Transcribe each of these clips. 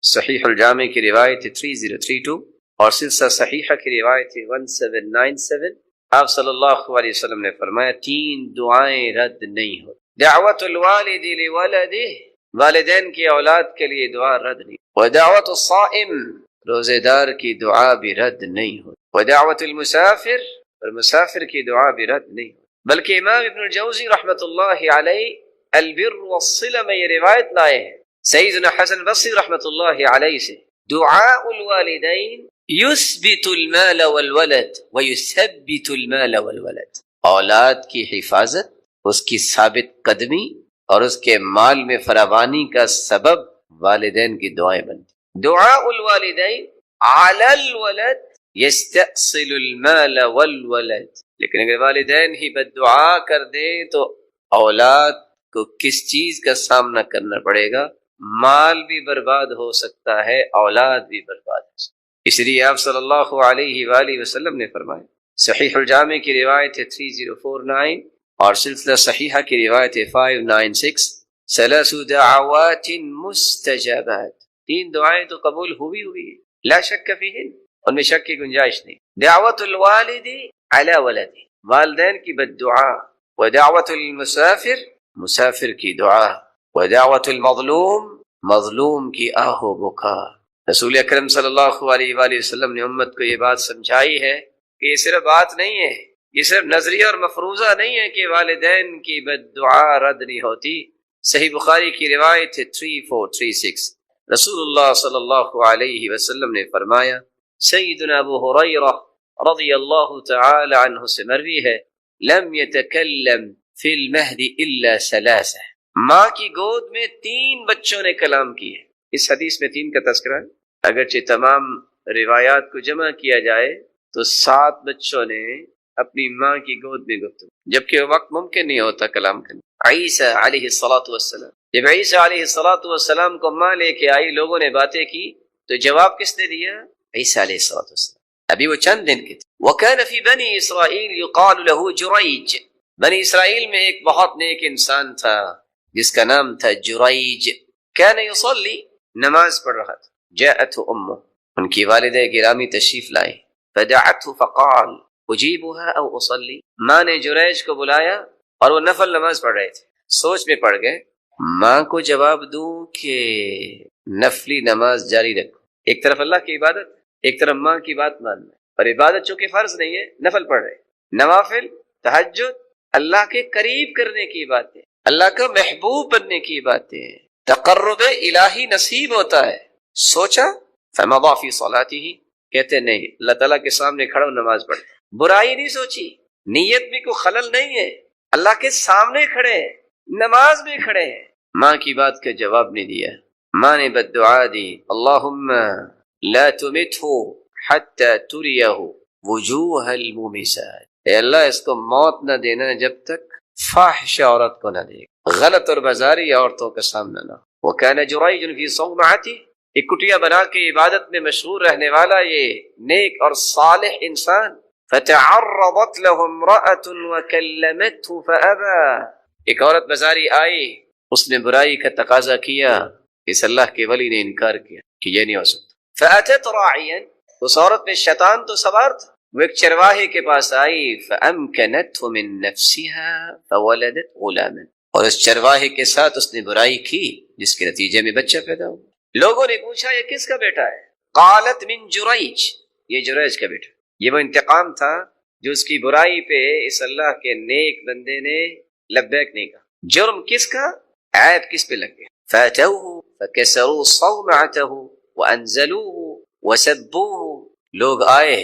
صحیح الجامع کی روایت 3032 اور سلسلہ صحیحہ کی روایت 1797۔ آپ صلی اللہ علیہ وسلم نے فرمایا 3 دعائیں رد نہیں ہوتی۔ دعوت الوالد لولدہ، والدین کی اولاد کے لیے دعا رد نہیں، ودعوت الصائم، روزے دار کی دعا بھی رد نہیں ہوتی، ودعوت المسافر، اور مسافر کی دعا بھی رد نہیں ہوتی۔ بلکہ امام ابن الجوزی رحمۃ اللہ علیہ البر والصلہ میں یہ روایت لائے ہیں سیدنا حسن بصری رحمۃ اللہ علیہ سے، دعاء الوالدین یثبت المال والولد ویثبت المال والولد، اولاد کی حفاظت، اس کی ثابت قدمی اور اس کے مال میں فراوانی کا سبب والدین کی دعائیں بنتی۔ دعاء الوالدین علی الولد یستأصل المال والولد، لیکن اگر والدین ہی بد دعا کر دیں تو اولاد کو کس چیز کا سامنا کرنا پڑے گا؟ مال بھی برباد ہو سکتا ہے، اولاد بھی برباد ہو سکتا ہے۔ اس لیے آپ صلی اللہ علیہ وآلہ وسلم نے فرمایا، صحیح الجامع کی روایت 3049 اور سلسلہ صحیحہ کی روایت 596، 3 دعوات مستجابات، 3 دعائیں تو قبول ہوئی ہیں، لا شک فیہن، ان میں شک کی گنجائش نہیں۔ دعوت الوالد علی ولدہ، والدین کی بد دعا، ودعوت المسافر، مسافر کی دعا، ودعوت المظلوم، مظلوم کی آہ و بکا۔ رسول اکرم صلی اللہ علیہ وآلہ وسلم نے امت کو یہ بات سمجھائی ہے کہ یہ صرف بات نہیں ہے، یہ صرف نظریہ اور مفروضہ نہیں ہے کہ والدین کی بد دعا رد نہیں ہوتی۔ صحیح بخاری کی روایت 3436، رسول اللہ صلی اللہ علیہ وسلم نے فرمایا، سیدنا ابو ہریرہ رضی اللہ تعالی عنہ سے مروی ہے، لم يتکلم فی المہد الا 3، ماں کی گود میں 3 بچوں نے کلام کی ہے۔ اس حدیث میں 3 کا تذکرہ ہے، اگرچہ تمام روایات کو جمع کیا جائے تو 7 بچوں نے اپنی ماں کی گود میں گفتگو، جبکہ وہ وقت ممکن نہیں ہوتا کلام کرنا۔ عیسیٰ علیہ السلام، جب عیسیٰ علیہ السلام کو ماں لے کے آئی، لوگوں نے باتیں کی تو جواب کس نے دیا؟ عیسیٰ علیہ السلام۔ ابھی وہ چند دن کے تھے۔ وَكَانَ فِي بَنِي إِسْرَائِيلِ يُقَالُ لَهُ جُرَيْج، بنی اسرائیل میں ایک بہت نیک انسان تھا جس کا نام تھا جریج، كان يصلي، نماز پڑھ رہا تھا، جاءته امه، ان کی والدہ گرامی تشریف لائے، فدعته فقال اجیبها او اصلی، ماں نے جریج کو بلایا اور وہ نفل نماز پڑھ رہے تھے، سوچ میں پڑ گئے ماں کو جواب دوں کہ نفلی نماز جاری رکھو، ایک طرف اللہ کی عبادت، ایک طرف ماں کی بات ماننا، اور عبادت چونکہ فرض نہیں ہے نفل پڑھ رہے، نوافل تہجد اللہ کے قریب کرنے کی باتیں، اللہ کا محبوب بننے کی باتیں، تقرب الہی نصیب ہوتا ہے۔ سوچا فمضى في صلاته، کہتے نہیں اللہ تعالیٰ کے سامنے کھڑا نماز پڑھ، برائی نہیں سوچی، نیت میں کوئی خلل نہیں ہے، اللہ کے سامنے کھڑے ہیں، نماز میں کھڑے ہیں، ماں کی بات کا جواب نہیں دیا، ماں نے بد دعا دی، اللہم لا تمته حتى تریہ وجوہ المومسات، اے اللہ اس کو موت نہ دینا جب تک فاحش عورت کو نہ دے، غلط اور بازاری عورتوں کا سامنا نہ۔ وكان جريج في صومعته، ایک کٹیا بنا کے عبادت میں مشغول رہنے والا یہ نیک اور صالح انسان، فتعرضت له امرأة وكلمته فأبى، ایک عورت بازاری آئی، اس نے برائی کا تقاضا کیا، اس اللہ کے ولی نے انکار کیا کہ یہ نہیں ہو سکتا، فأتت راعيا، اس عورت میں شیطان تو سوار تھا، وہ ایک چرواہے کے پاس آئی، فأمكنته من نفسها فولدت غلاما، اور اس چرواہے کے ساتھ اس نے برائی کی جس کے نتیجے میں بچہ پیدا ہوا۔ لوگوں نے پوچھا یہ کس کا بیٹا ہے؟ قالت من جریج، یہ جریج کا بیٹا، یہ وہ انتقام تھا جو اس کی برائی پہ اس اللہ کے نیک بندے نے لبیک نہیں کہا۔ جرم کس کا؟ عیب کس پہ لگ گیا؟ فاتوه فكسروا صومعته وانزلوه وسبوه، لوگ آئے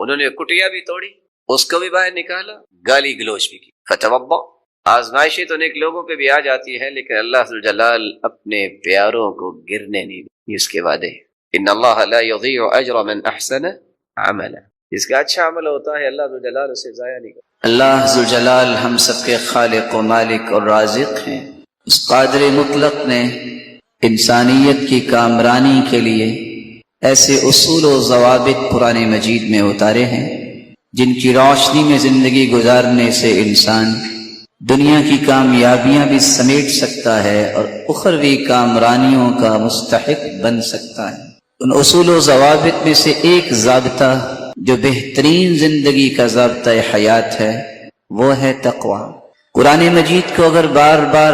انہوں نے کٹیا بھی توڑی، اس کو بھی باہر نکالا، گالی گلوچ بھی کی۔ فتوضا، آزمائشیں تو نیک لوگوں پہ بھی آ جاتی ہے لیکن اللہ ذوالجلال اپنے پیاروں کو گرنے نہیں دے، اس کے وعدے، ان اللہ لا یضیع اجر من احسن عملا، جس کا اچھا عمل ہوتا ہے اللہ ذوالجلال اسے ضائع نہیں کرتا۔ اللہ ذوالجلال ہم سب کے خالق و مالک اور رازق ہیں۔ اس قادر مطلق نے انسانیت کی کامرانی کے لیے ایسے اصول و ضوابط قرآن مجید میں اتارے ہیں جن کی روشنی میں زندگی گزارنے سے انسان دنیا کی کامیابیاں بھی سمیٹ سکتا ہے اور اخروی کامرانیوں کا مستحق بن سکتا ہے۔ ان اصول و ضوابط میں سے ایک ضابطہ جو بہترین زندگی کا ضابطہ حیات ہے وہ ہے تقوی۔ قرآن مجید کو اگر بار بار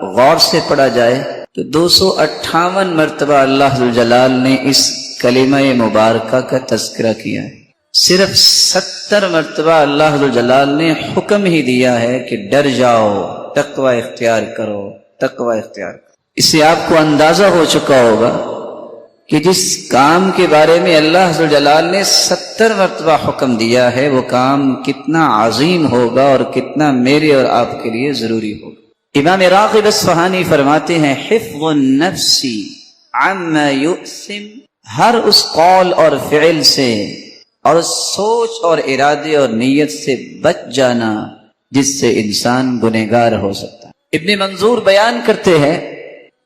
غور سے پڑھا جائے تو 258 مرتبہ اللہ ذوالجلال نے اس کلمہ مبارکہ کا تذکرہ کیا ہے۔ صرف 70 مرتبہ اللہ ذوالجلال نے حکم ہی دیا ہے کہ ڈر جاؤ، تقوی اختیار کرو، تقوی اختیار کرو۔ اس سے آپ کو اندازہ ہو چکا ہوگا کہ جس کام کے بارے میں اللہ ذوالجلال نے 70 مرتبہ حکم دیا ہے وہ کام کتنا عظیم ہوگا اور کتنا میرے اور آپ کے لیے ضروری ہوگا۔ امام راغب اصفہانی فرماتے ہیں حفظ النفس عما یؤثم، ہر اس قول اور فعل سے اور اس سوچ اور ارادے اور نیت سے بچ جانا جس سے انسان گنہگار ہو سکتا ہے۔ ابن منظور بیان کرتے ہیں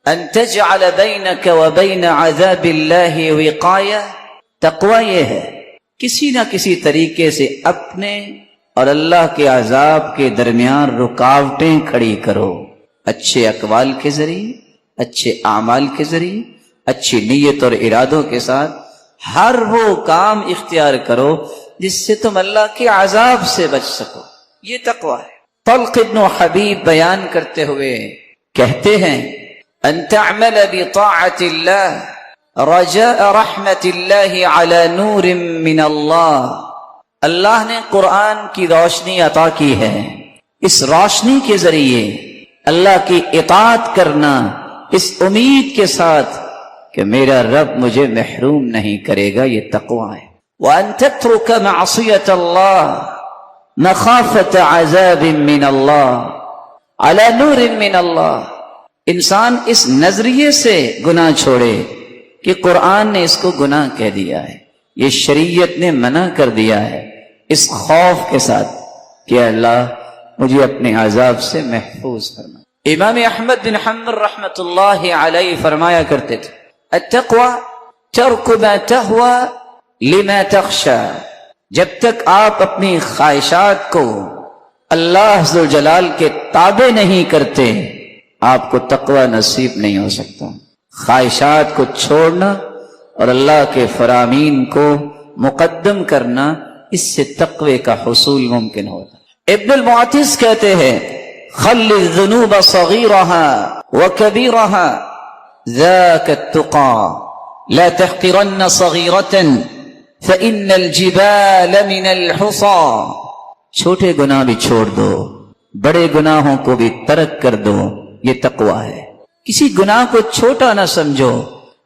ان تجعل بینک وبین عذاب اللہ وقایہ، تقوی یہ ہے کسی نہ کسی طریقے سے اپنے اور اللہ کے عذاب کے درمیان رکاوٹیں کھڑی کرو، اچھے اقوال کے ذریعے، اچھے اعمال کے ذریعے، اچھی نیت اور ارادوں کے ساتھ ہر وہ کام اختیار کرو جس سے تم اللہ کے عذاب سے بچ سکو، یہ تقوی ہے۔ طلق ابن حبیب بیان کرتے ہوئے کہتے ہیں ان تعمل بطاعت اللہ رجاء رحمت اللہ علی نور من اللہ، اللہ نے قرآن کی روشنی عطا کی ہے، اس روشنی کے ذریعے اللہ کی اطاعت کرنا اس امید کے ساتھ کہ میرا رب مجھے محروم نہیں کرے گا، یہ تقوی ہے۔ وَأَن تَتْرُكَ مَعْصِيَةَ اللَّهِ مَخَافَةَ عَذَابٍ مِّنَ اللَّهِ عَلَى نُورٍ مِّنَ اللَّهِ، انسان اس نظریے سے گناہ چھوڑے کہ قرآن نے اس کو گناہ کہہ دیا ہے، یہ شریعت نے منع کر دیا ہے، اس خوف کے ساتھ کہ اللہ مجھے اپنے عذاب سے محفوظ فرما۔ امام احمد بن حنبل رحمۃ اللہ علیہ فرمایا کرتے تھے التقوی ترک ما تهوى لما تخشى، جب تک آپ اپنی خواہشات کو اللہ ذوالجلال کے تابع نہیں کرتے آپ کو تقوی نصیب نہیں ہو سکتا۔ خواہشات کو چھوڑنا اور اللہ کے فرامین کو مقدم کرنا، اس سے تقوی کا حصول ممکن ہوتا۔ ابن المعتز کہتے ہیں خل الذنوب صغيرها وكبيرها ذاك التقى لا تحقرن صغيرة فإن الجبال من الحصى، چھوٹے گناہ بھی چھوڑ دو، بڑے گناہوں کو بھی ترک کر دو، یہ تقوی ہے۔ کسی گناہ کو چھوٹا نہ سمجھو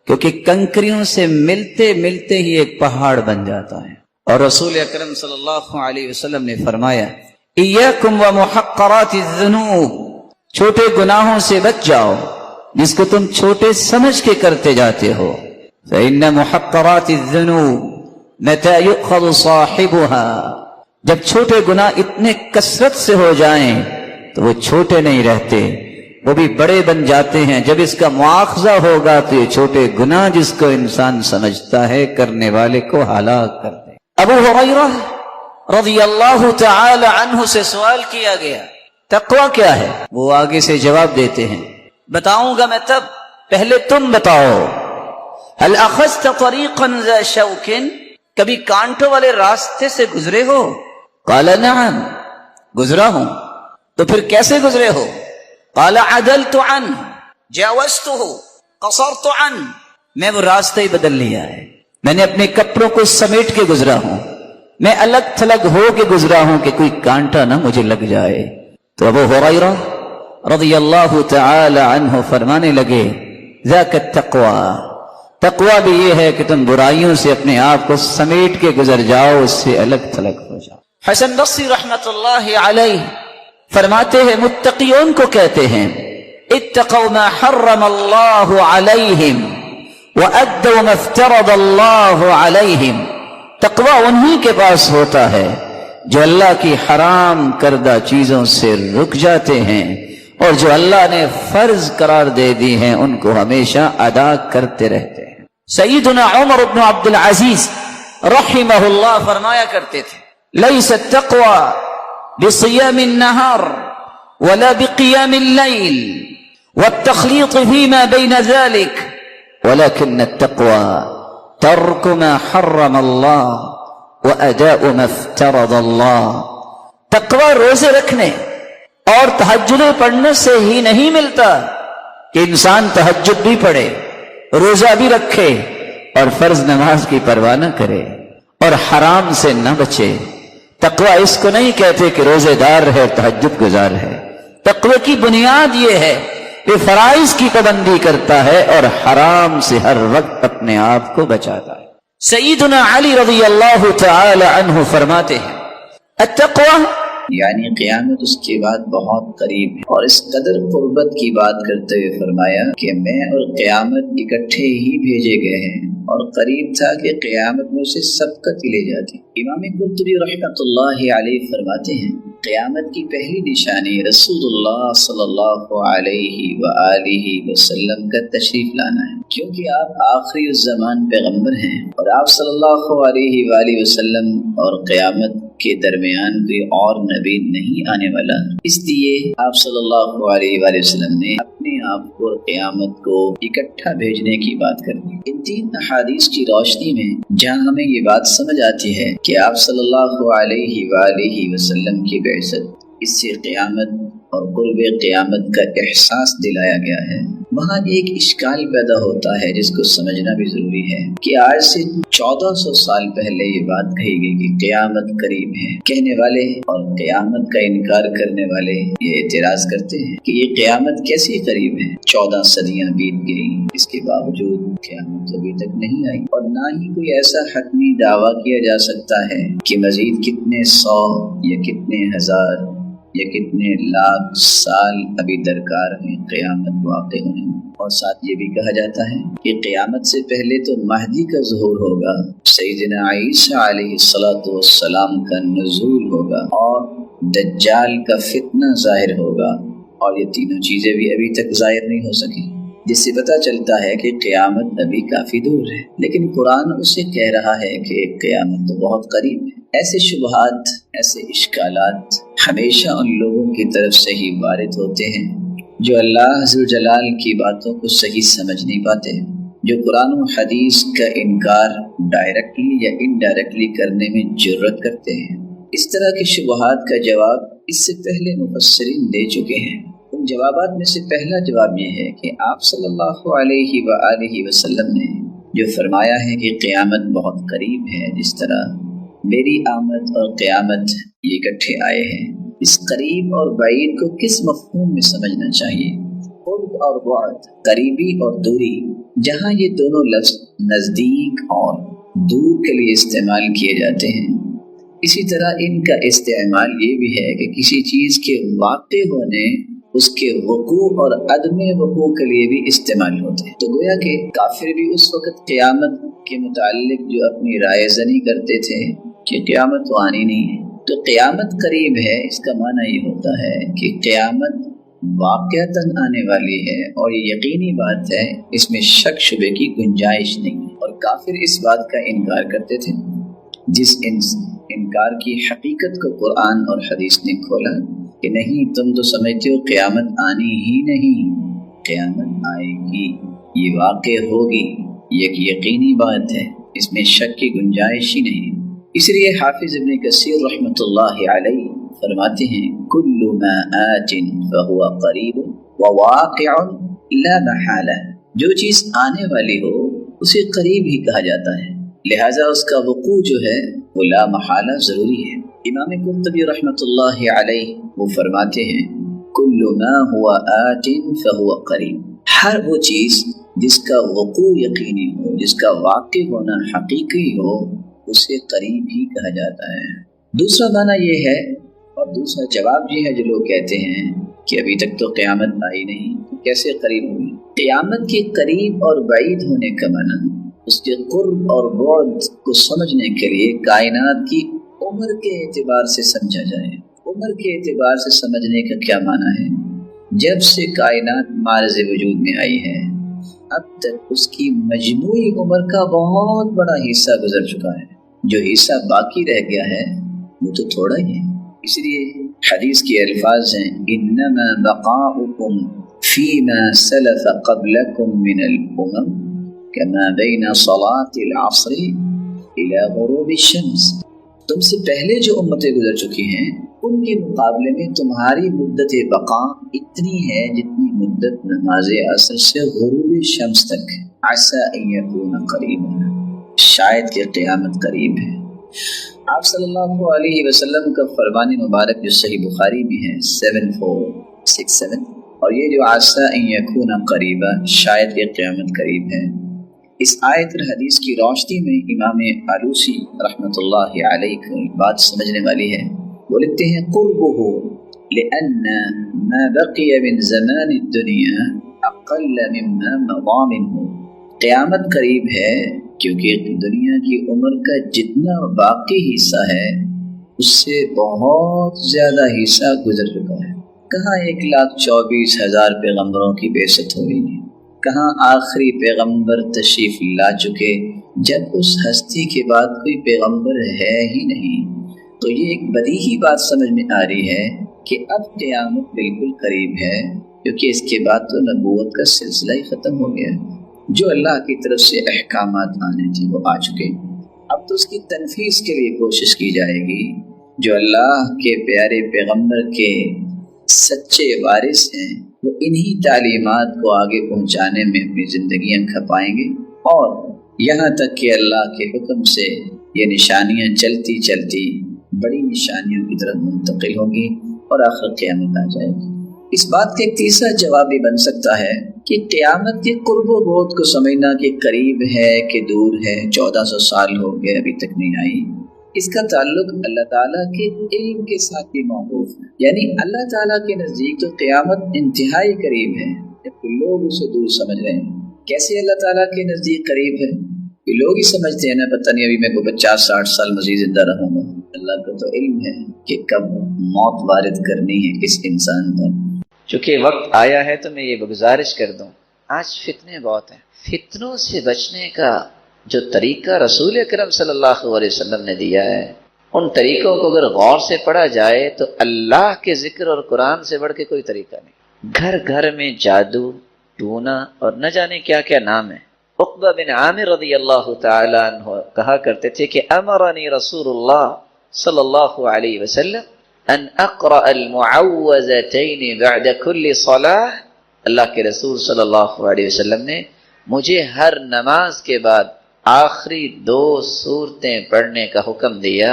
کیونکہ کنکریوں سے ملتے ملتے ہی ایک پہاڑ بن جاتا ہے۔ اور رسول اکرم صلی اللہ علیہ وسلم نے فرمایا ایاکم ومحقرات الذنوب، چھوٹے گناہوں سے بچ جاؤ جس کو تم چھوٹے سمجھ کے کرتے جاتے ہو۔ فإن محقرات الذنوب متى يؤخذ صاحبها، جب چھوٹے گناہ اتنے کثرت سے ہو جائیں تو وہ چھوٹے نہیں رہتے، وہ بھی بڑے بن جاتے ہیں۔ جب اس کا مواخذہ ہوگا تو یہ چھوٹے گناہ جس کو انسان سمجھتا ہے کرنے والے کو ہلاک کر دے۔ ابو ہریرہ رضی اللہ تعالی عنہ سے سوال کیا گیا تقوی کیا ہے؟ وہ آگے سے جواب دیتے ہیں بتاؤں گا میں تب، پہلے تم بتاؤ۔ هل اخذت طریقا ذا شوک، کبھی کانٹوں والے راستے سے گزرے ہو؟ قال نعم، گزرا ہوں۔ تو پھر کیسے گزرے ہو؟ قال عدلت عنه جاوزته قصرت عنه، میں وہ راستہ ہی بدل لیا ہے، میں نے اپنے کپڑوں کو سمیٹ کے گزرا ہوں، میں الگ تھلگ ہو کے گزرا ہوں کہ کوئی کانٹا نہ مجھے لگ جائے۔ تو ابو ہریرہ رضی اللہ تعالی عنہ فرمانے لگے ذاک التقوی، تقوی بھی یہ ہے کہ تم برائیوں سے اپنے آپ کو سمیٹ کے گزر جاؤ، اس سے الگ تھلگ ہو جاؤ۔ حسن بصری رحمت اللہ علیہ فرماتے ہیں متقیون کو کہتے ہیں اتقوا ما حرم اللہ علیہم وادوا ما افترض اللہ علیہم، تقوی انہی کے پاس ہوتا ہے جو اللہ کی حرام کردہ چیزوں سے رک جاتے ہیں اور جو اللہ نے فرض قرار دے دی ہیں ان کو ہمیشہ ادا کرتے رہتے ہیں۔ سیدنا عمر بن عبد العزیز رحمہ اللہ فرمایا کرتے تھے لیس التقوی بصیام النہار ولا بقيام الليل والتخليط فيما بين ذلك، ولكن التقوى ترك ما حرم الله وأداء ما افترض الله۔ تقوی روزے رکھنے اور تہجد پڑھنے سے ہی نہیں ملتا کہ انسان تہجد بھی پڑھے، روزہ بھی رکھے اور فرض نماز کی پرواہ نہ کرے اور حرام سے نہ بچے۔ تقوی اس کو نہیں کہتے کہ روزے دار ہے اور تہجد گزار ہے۔ تقوی کی بنیاد یہ ہے کہ فرائض کی پابندی کرتا ہے اور حرام سے ہر وقت اپنے آپ کو بچاتا ہے۔ سیدنا علی رضی اللہ تعالی عنہ فرماتے ہیں التقوی یعنی قیامت اس کے بعد بہت قریب ہے، اور اس قدر قربت کی بات کرتے ہوئے فرمایا کہ میں اور قیامت اکٹھے ہی بھیجے گئے ہیں، اور قریب تھا کہ قیامت میں اسے سبقت لے جاتی۔ امام قرطبی رحمۃ اللہ علیہ فرماتے ہیں قیامت کی پہلی نشانی رسول اللہ صلی اللہ علیہ وآلہ وسلم کا تشریف لانا ہے، کیونکہ آپ آخری الزمان پیغمبر ہیں، اور آپ صلی اللہ علیہ وآلہ وسلم اور قیامت کے درمیان کوئی اور نبی نہیں آنے والا، اس لیے آپ صلی اللہ علیہ وآلہ وسلم نے اپنے آپ کو قیامت کو اکٹھا بھیجنے کی بات کر دی۔ ان تین احادیث کی روشنی میں جہاں ہمیں یہ بات سمجھ آتی ہے کہ آپ صلی اللہ علیہ وآلہ وسلم کی بعثت، اس سے قیامت اور قرب قیامت کا احساس دلایا گیا ہے، وہاں ایک اشکال پیدا ہوتا ہے جس کو سمجھنا بھی ضروری ہے کہ آج سے 1400 سال پہلے یہ بات کہی گئی کہ قیامت قریب ہے۔ کہنے والے اور قیامت کا انکار کرنے والے یہ اعتراض کرتے ہیں کہ یہ قیامت کیسی قریب ہے، 14 صدیاں بیت گئی، اس کے باوجود قیامت ابھی تک نہیں آئی، اور نہ ہی کوئی ایسا حتمی دعویٰ کیا جا سکتا ہے کہ مزید کتنے 100 یا کتنے ہزار یا کتنے لاکھ سال ابھی درکار ہیں قیامت واقع ہونے میں۔ اور ساتھ یہ بھی کہا جاتا ہے کہ قیامت سے پہلے تو مہدی کا ظہور ہوگا، سیدنا عیسیٰ علیہ السلام کا نزول ہوگا، اور دجال کا فتنہ ظاہر ہوگا، اور یہ تینوں چیزیں بھی ابھی تک ظاہر نہیں ہو سکی، جس سے پتہ چلتا ہے کہ قیامت ابھی کافی دور ہے، لیکن قرآن اسے کہہ رہا ہے کہ قیامت تو بہت قریب ہے۔ ایسے شبہات، ایسے اشکالات ہمیشہ ان لوگوں کی طرف سے ہی وارد ہوتے ہیں جو اللہ ذوالجلال کی باتوں کو صحیح سمجھ نہیں پاتے، جو قرآن و حدیث کا انکار ڈائریکٹلی یا انڈائریکٹلی کرنے میں جرأت کرتے ہیں۔ اس طرح کے شبہات کا جواب اس سے پہلے مفسرین دے چکے ہیں۔ ان جوابات میں سے پہلا جواب یہ ہے کہ آپ صلی اللہ علیہ وآلہ وسلم نے جو فرمایا ہے کہ قیامت بہت قریب ہے، جس طرح میری آمد اور قیامت یہ اکٹھے آئے ہیں، اس قریب اور بعید کو کس مفہوم میں سمجھنا چاہیے؟ قرب اور بعد، قریبی اور دوری، جہاں یہ دونوں لفظ نزدیک اور دور کے لیے استعمال کیے جاتے ہیں، اسی طرح ان کا استعمال یہ بھی ہے کہ کسی چیز کے واقع ہونے، اس کے وقوع اور عدم وقوع کے لیے بھی استعمال ہوتے ہیں۔ تو گویا کہ کافر بھی اس وقت قیامت کے متعلق جو اپنی رائے زنی کرتے تھے کہ قیامت تو آنی نہیں ہے، تو قیامت قریب ہے، اس کا معنی یہ ہوتا ہے کہ قیامت واقعتاً آنے والی ہے، اور یہ یقینی بات ہے، اس میں شک شبے کی گنجائش نہیں ہے۔ اور کافر اس بات کا انکار کرتے تھے، جس انکار کی حقیقت کو قرآن اور حدیث نے کھولا کہ نہیں، تم تو سمجھتے ہو قیامت آنی ہی نہیں، قیامت آئے گی، یہ واقع ہوگی، یہ ایک یقینی بات ہے، اس میں شک کی گنجائش ہی نہیں۔ اس لیے حافظ ابن کثیر رحمۃ اللہ علیہ فرماتے ہیں کل ما آت فہو قریب وواقع لا محالہ، جو چیز آنے والی ہو اسے قریب ہی کہا جاتا ہے، لہٰذا اس کا وقوع جو ہے وہ لا محالہ ضروری ہے۔ امام قرطبی رحمۃ اللہ علیہ وہ فرماتے ہیں کل ما ہوا آت فہو قریب، ہر وہ چیز جس کا وقوع یقینی ہو، جس کا واقع ہونا حقیقی ہو، اسے قریب ہی کہا جاتا ہے۔ دوسرا معنی یہ ہے، اور دوسرا جواب یہ ہے جو لوگ کہتے ہیں کہ ابھی تک تو قیامت آئی نہیں، کیسے قریب ہوئی؟ قیامت کے قریب اور بعید ہونے کا معنی اس کے قرب اور بعد کو سمجھنے کے لیے کائنات کی عمر کے اعتبار سے سمجھا جائے۔ عمر کے اعتبار سے سمجھنے کا کیا معنی ہے؟ جب سے کائنات معرض وجود میں آئی ہے، اب تک اس کی مجموعی عمر کا بہت بڑا حصہ گزر چکا ہے، جو حصہ باقی رہ گیا ہے وہ تو تھوڑا ہی ہے۔ اس لیے حدیث کے الفاظ ہیں انما بقاؤکم فیما سلف قبلکم من الامم کما بین صلاة العصر الى غروب الشمس، تم سے پہلے جو امتیں گزر چکی ہیں ان کے مقابلے میں تمہاری مدت بقا اتنی ہے جتنی مدت نماز عصر سے غروب شمس تک ہے۔ عسى ان يكون قریبا، شاید کہ قیامت قریب ہے۔ آپ صلی اللہ علیہ وسلم کا فرمان مبارک جو صحیح بخاری بھی ہے 7467، اور یہ جو عسى ان يكون قریبا، شاید کہ قیامت قریب ہے، اس آیت اور حدیث کی روشنی میں امام آلوسی رحمۃ اللہ علیہ کی بات سمجھنے والی ہے۔ وہ لکھتے ہیں قربہ لأن ما بقی من زمان الدنیا اقل مما مضى منه، قیامت قریب ہے کیونکہ دنیا کی عمر کا جتنا باقی حصہ ہے اس سے بہت زیادہ حصہ گزر چکا ہے۔ کہاں 1,24,000 پیغمبروں کی بعثت ہوئی ہے، کہاں آخری پیغمبر تشریف لا چکے جب اس ہستی کے بعد کوئی پیغمبر ہے ہی نہیں۔ تو یہ ایک بدیہی بات سمجھ میں آ رہی ہے کہ اب قیامت بالکل قریب ہے، کیونکہ اس کے بعد تو نبوت کا سلسلہ ہی ختم ہو گیا، جو اللہ کی طرف سے احکامات آنے تھے وہ آ چکے، اب تو اس کی تنفیذ کے لیے کوشش کی جائے گی۔ جو اللہ کے پیارے پیغمبر کے سچے وارث ہیں وہ انہی تعلیمات کو آگے پہنچانے میں اپنی زندگیاں کھپائیں گے، اور یہاں تک کہ اللہ کے حکم سے یہ نشانیاں چلتی چلتی بڑی نشانیوں کی طرف منتقل ہوں گی اور آخر قیامت آ جائے گی۔ اس بات کا ایک تیسرا جواب بھی بن سکتا ہے کہ قیامت کے قرب و بعد کو سمجھنا کہ قریب ہے کہ دور ہے، 1400 سال ہو گئے ابھی تک نہیں آئی، اس کا تعلق اللہ تعالیٰ کے علم کے ساتھ بھی موقوف ہے۔ یعنی اللہ تعالیٰ کے نزدیک تو قیامت انتہائی قریب ہے، جبکہ لوگ اسے دور سمجھ رہے ہیں۔ کیسے اللہ تعالیٰ کے نزدیک قریب ہے؟ کہ لوگ ہی سمجھتے ہیں نا پتہ نہیں ابھی میں کو 50-60 سال مزید زندہ رہوں گا، اللہ کا تو علم ہے کہ کب موت وارد کرنی ہے کس انسان پر۔ چونکہ وقت آیا ہے تو میں یہ گزارش کر دوں، آج فتنے بہت ہیں، فتنوں سے بچنے کا جو طریقہ رسول اکرم صلی اللہ علیہ وسلم نے دیا ہے، ان طریقوں کو اگر غور سے پڑھا جائے تو اللہ کے ذکر اور قرآن سے بڑھ کے کوئی طریقہ نہیں۔ گھر گھر میں جادو، ٹونا اور نہ جانے کیا کیا نام ہے۔ عقبہ بن عامر رضی اللہ تعالی عنہ کہا کرتے تھے کہ امرنی رسول اللہ صلی اللہ علیہ وسلم ان اقرأ المعوذتین بعد کل صلاة، اللہ کے رسول صلی اللہ علیہ وسلم نے مجھے ہر نماز کے بعد آخری 2 سورتیں پڑھنے کا حکم دیا۔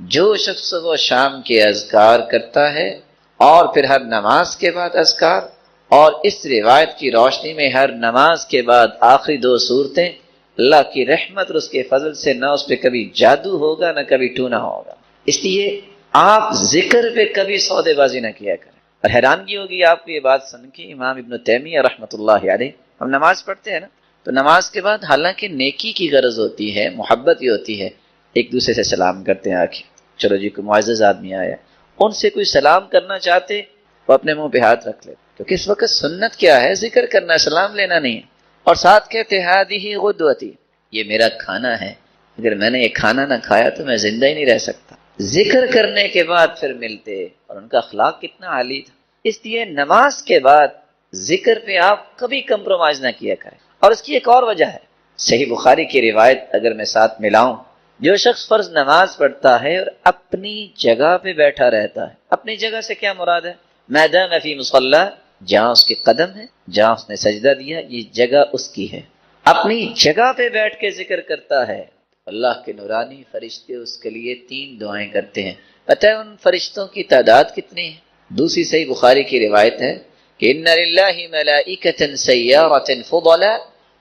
جو شخص وہ شام کے اذکار کرتا ہے اور پھر ہر نماز کے بعد اذکار، اور اس روایت کی روشنی میں ہر نماز کے بعد آخری 2 سورتیں، اللہ کی رحمت اور اس کے فضل سے نہ اس پہ کبھی جادو ہوگا نہ کبھی ٹونا ہوگا۔ اس لیے آپ ذکر پہ کبھی سودے بازی نہ کیا کریں۔ اور حیرانگی ہوگی آپ کو یہ بات سن کے، امام ابن تیمیہ رحمۃ اللہ علیہ، ہم نماز پڑھتے ہیں نا، تو نماز کے بعد حالانکہ نیکی کی غرض ہوتی ہے، محبت ہی ہوتی ہے، ایک دوسرے سے سلام کرتے ہیں آکے، چلو جی کوئی معزز آدمی آیا، ان سے کوئی سلام کرنا چاہتے وہ اپنے منہ پہ ہاتھ رکھ لے، کیونکہ اس وقت سنت کیا ہے؟ ذکر کرنا، سلام لینا نہیں ہے۔ اور ساتھ کہتے ہادیہ غدوتی، یہ میرا کھانا ہے، اگر میں نے یہ کھانا نہ کھایا تو میں زندہ ہی نہیں رہ سکتا۔ ذکر کرنے کے بعد پھر ملتے، اور ان کا اخلاق کتنا عالی تھا۔ اس لیے نماز کے بعد ذکر پہ آپ کبھی کمپرومائز نہ کیا کریں۔ اور اس کی ایک اور وجہ ہے، صحیح بخاری کی روایت اگر میں ساتھ ملاؤں، جو شخص فرض نماز پڑھتا ہے اور اپنی جگہ پہ بیٹھا رہتا ہے، اپنی جگہ سے کیا مراد ہے؟ میدان فی مصلی، جہاں اس کے قدم ہے، جہاں اس نے سجدہ دیا، یہ جگہ اس کی ہے، اپنی جگہ پہ بیٹھ کے ذکر کرتا ہے، اللہ کے نورانی فرشتے اس کے لیے 3 دعائیں کرتے ہیں۔ پتہ ہے ان فرشتوں کی تعداد کتنی ہے؟ دوسری صحیح بخاری کی روایت ہے کہ ان للہ ملائکۃ سیارۃ فضلا،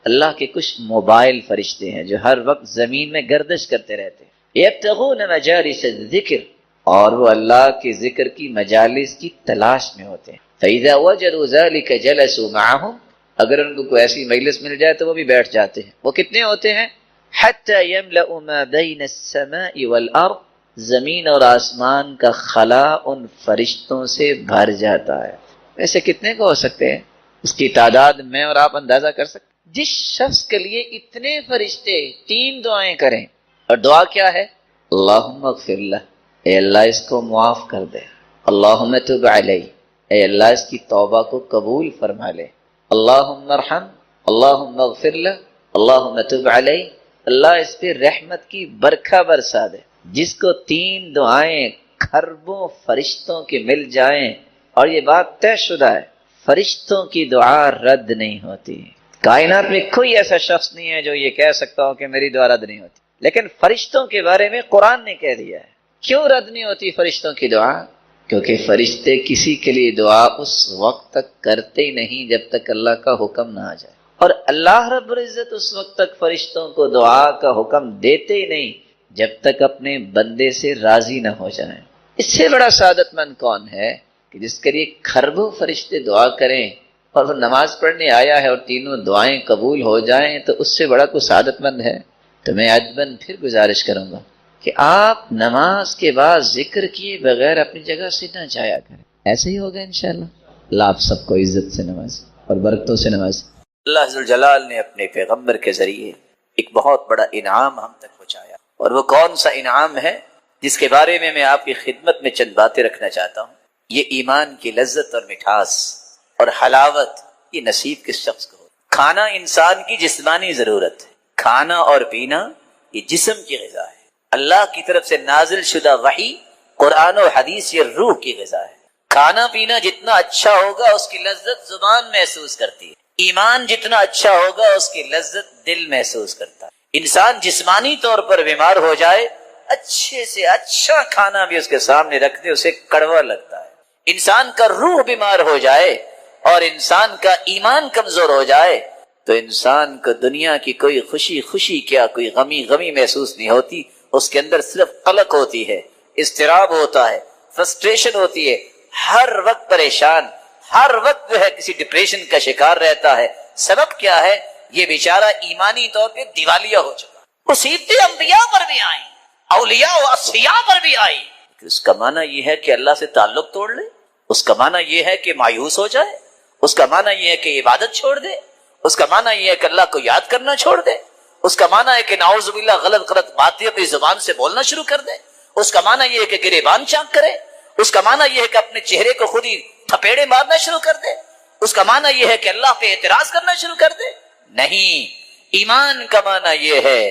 اللہ کے کچھ موبائل فرشتے ہیں جو ہر وقت زمین میں گردش کرتے رہتے ہیں، یبتغون مجالس الذکر، اور وہ اللہ کے ذکر کی مجالس کی تلاش میں ہوتے ہیں۔ فَإِذَا وَجَدُوا ذَلِكَ جَلَسُوا مَعَهُمْ، اگر ان کو کوئی ایسی مجلس مل جائے تو وہ بھی بیٹھ جاتے ہیں۔ وہ کتنے ہوتے ہیں؟ حَتَّى يَمْلَأُ مَا بَيْنَ السَّمَاءِ وَالْأَرْضِ، زمین اور آسمان کا خلا ان فرشتوں سے بھر جاتا ہے۔ ایسے کتنے کو ہو سکتے ہیں؟ اس کی تعداد میں اور آپ اندازہ کر سکتے۔ جس شخص کے لیے اتنے فرشتے 3 دعائیں کریں، اور دعا کیا ہے؟ اللہم اغفر لہ، اے اللہ اس کو معاف کر دے، اللہم تب علیہ، اے اللہ اس کی توبہ کو قبول فرما لے، اللہم ارحم، اللہم اغفر لہ، اللہم تب علیہ، اللہ اس پہ رحمت کی برکھا برسا دے۔ جس کو 3 دعائیں کھربوں فرشتوں کے مل جائیں، اور یہ بات طے شدہ ہے، فرشتوں کی دعا رد نہیں ہوتی۔ کائنات میں کوئی ایسا شخص نہیں ہے جو یہ کہہ سکتا ہو کہ میری دعا رد نہیں ہوتی، لیکن فرشتوں کے بارے میں قرآن نے کہہ دیا ہے۔ کیوں رد نہیں ہوتی فرشتوں کی دعا؟ کیونکہ فرشتے کسی کے لیے دعا اس وقت تک کرتے ہی نہیں جب تک اللہ کا حکم نہ آ جائے، اور اللہ رب العزت اس وقت تک فرشتوں کو دعا کا حکم دیتے ہی نہیں جب تک اپنے بندے سے راضی نہ ہو جائیں۔ اس سے بڑا سعادت مند کون ہے کہ جس کے لیے کھربوں فرشتے دعا کریں اور وہ نماز پڑھنے آیا ہے اور تینوں دعائیں قبول ہو جائیں، تو اس سے بڑا کوئی سعادت مند ہے؟ تو میں عجباً پھر گزارش کروں گا کہ آپ نماز کے بعد ذکر کیے بغیر اپنی جگہ سے نہ جایا کریں۔ ایسے ہی ہوگا انشاءاللہ۔ اللہ آپ سب کو عزت سے نواز اور برکتوں سے نواز۔ اللہ ذوالجلال نے اپنے پیغمبر کے ذریعے ایک بہت بڑا انعام ہم تک پہنچایا، اور وہ کون سا انعام ہے جس کے بارے میں آپ کی خدمت میں چند باتیں رکھنا چاہتا ہوں۔ یہ ایمان کی لذت اور مٹھاس اور حلاوت، یہ نصیب کس شخص کو ہو؟ کھانا انسان کی جسمانی ضرورت ہے، کھانا اور پینا یہ جسم کی غذا ہے۔ اللہ کی طرف سے نازل شدہ وحی، قرآن و حدیث یہ روح کی غذا ہے۔ کھانا پینا جتنا اچھا ہوگا اس کی لذت زبان محسوس کرتی ہے، ایمان جتنا اچھا ہوگا اس کی لذت دل محسوس کرتا ہے۔ انسان جسمانی طور پر بیمار ہو جائے، اچھے سے اچھا کھانا بھی اس کے سامنے رکھ دے اسے کڑوا لگتا ہے۔ انسان کا روح بیمار ہو جائے اور انسان کا ایمان کمزور ہو جائے تو انسان کو دنیا کی کوئی خوشی کیا، کوئی غمی محسوس نہیں ہوتی، اس کے اندر صرف قلق ہوتی ہے، اضطراب ہوتا ہے، فرسٹریشن ہوتی ہے، ہر وقت پریشان، ہر وقت جو ہے کسی ڈپریشن کا شکار رہتا ہے۔ سبب کیا ہے؟ یہ بیچارہ ایمانی طور پہ دیوالیہ ہو چکا۔ مصیبتیں انبیاء پر بھی آئیں، اولیاء و اصفیاء پر بھی آئی، اس کا معنی یہ ہے کہ اللہ سے تعلق توڑ لے، اس کا معنی یہ ہے کہ مایوس ہو جائے، اس کا معنی یہ ہے کہ عبادت چھوڑ دے، اس کا معنی یہ ہے کہ اللہ کو یاد کرنا چھوڑ دے، اس کا معنی ہے کہ نعوذ باللہ غلط باتیں اپنی زبان سے بولنا شروع کر دے، اس کا معنی یہ ہے کہ گریبان چاک کرے، اس کا معنی یہ ہے کہ اپنے چہرے کو خود ہی تھپیڑے مارنا شروع کر دے، اس کا معنی یہ ہے کہ اللہ پہ اعتراض کرنا شروع کر دے۔ نہیں، ایمان کا معنی یہ ہے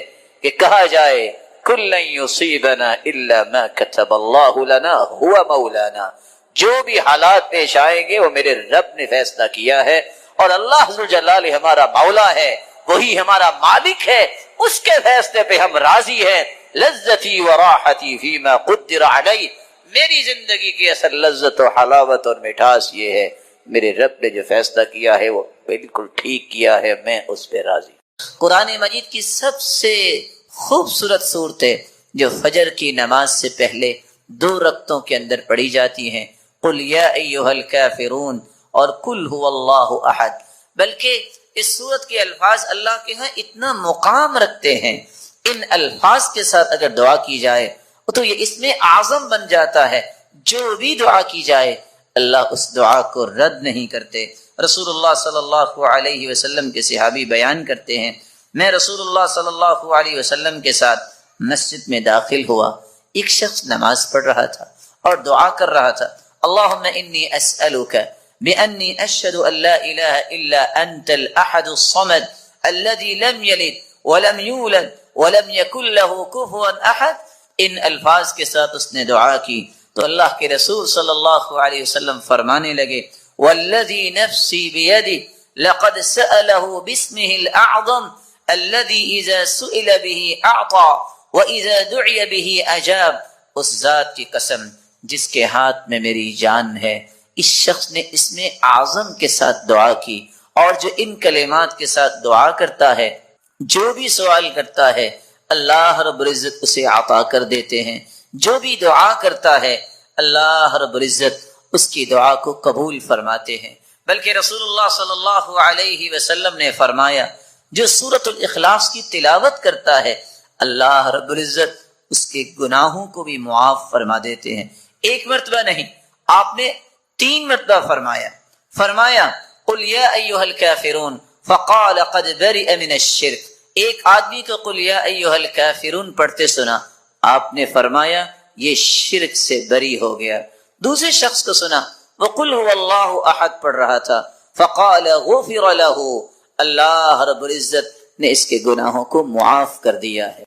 کہ کہا جائے کل لن یصیبنا الا ما كتب اللہ لنا هو مولانا، جو بھی حالات پیش آئیں گے وہ میرے رب نے فیصلہ کیا ہے، اور اللہ ذوالجلال ہمارا مولا ہے، وہی ہمارا مالک ہے، اس کے فیصلے پہ ہم راضی ہیں۔ لذتی و راحتی فیما قدر علی، میری زندگی کی اصل لذت و حلاوت اور مٹھاس یہ ہے، میرے رب نے جو فیصلہ کیا ہے وہ بالکل ٹھیک کیا ہے، میں اس پہ راضی۔ قرآن مجید کی سب سے خوبصورت صورتیں جو فجر کی نماز سے پہلے 2 رکعتوں کے اندر پڑھی جاتی ہیں، قل یا ایھا الکافرون اور قل ھو اللہ احد، بلکہ اس صورت کے الفاظ اللہ کے ہاں اتنا مقام رکھتے ہیں، ان الفاظ کے ساتھ اگر دعا کی جائے تو یہ اسم اعظم بن جاتا ہے، جو بھی دعا کی جائے اللہ اس دعا کو رد نہیں کرتے۔ رسول اللہ صلی اللہ علیہ وسلم کے صحابی بیان کرتے ہیں، میں رسول اللہ صلی اللہ علیہ وسلم کے ساتھ مسجد میں داخل ہوا، ایک شخص نماز پڑھ رہا تھا اور دعا کر رہا تھا، اللہم انی اسألک بأنی اشہد ان لا الہ الا انت الاحد الصمد الذي لم یلد ولم یولد ولم یکن له کفوا احد۔ ان الفاظ کے ساتھ اس نے دعا کی تو اللہ کے رسول صلی اللہ علیہ وسلم فرمانے لگے، والذی نفسی بیدہ لقد سألہ باسمہ الاعظم الذي اذا سئل به اعطى واذا دعي به اجاب، اس ذات کی قسم جس کے ہاتھ میں میری جان ہے، اس شخص نے اسم اعظم کے ساتھ دعا کی، اور جو ان کلمات کے ساتھ دعا کرتا ہے، جو بھی سوال کرتا ہے اللہ رب العزت اسے عطا کر دیتے ہیں، جو بھی دعا کرتا ہے اللہ رب العزت اس کی دعا کو قبول فرماتے ہیں۔ بلکہ رسول اللہ صلی اللہ علیہ وسلم نے فرمایا، جو سورۃ الاخلاص کی تلاوت کرتا ہے اللہ رب العزت اس کے گناہوں کو بھی معاف فرما دیتے ہیں۔ ایک مرتبہ نہیں، آپ نے 3 مرتبہ فرمایا قل یا ایھا الکافرون فقال قد برئ من الشرک۔ ایک آدمی کو قل یا ایھا الکافرون پڑھتے سنا، آپ نے فرمایا یہ شرک سے بری ہو گیا۔ دوسرے شخص کو سنا وہ قل هو اللہ احد پڑھ رہا تھا، فقال غفر له، اللہ رب العزت نے اس کے گناہوں کو معاف کر دیا ہے۔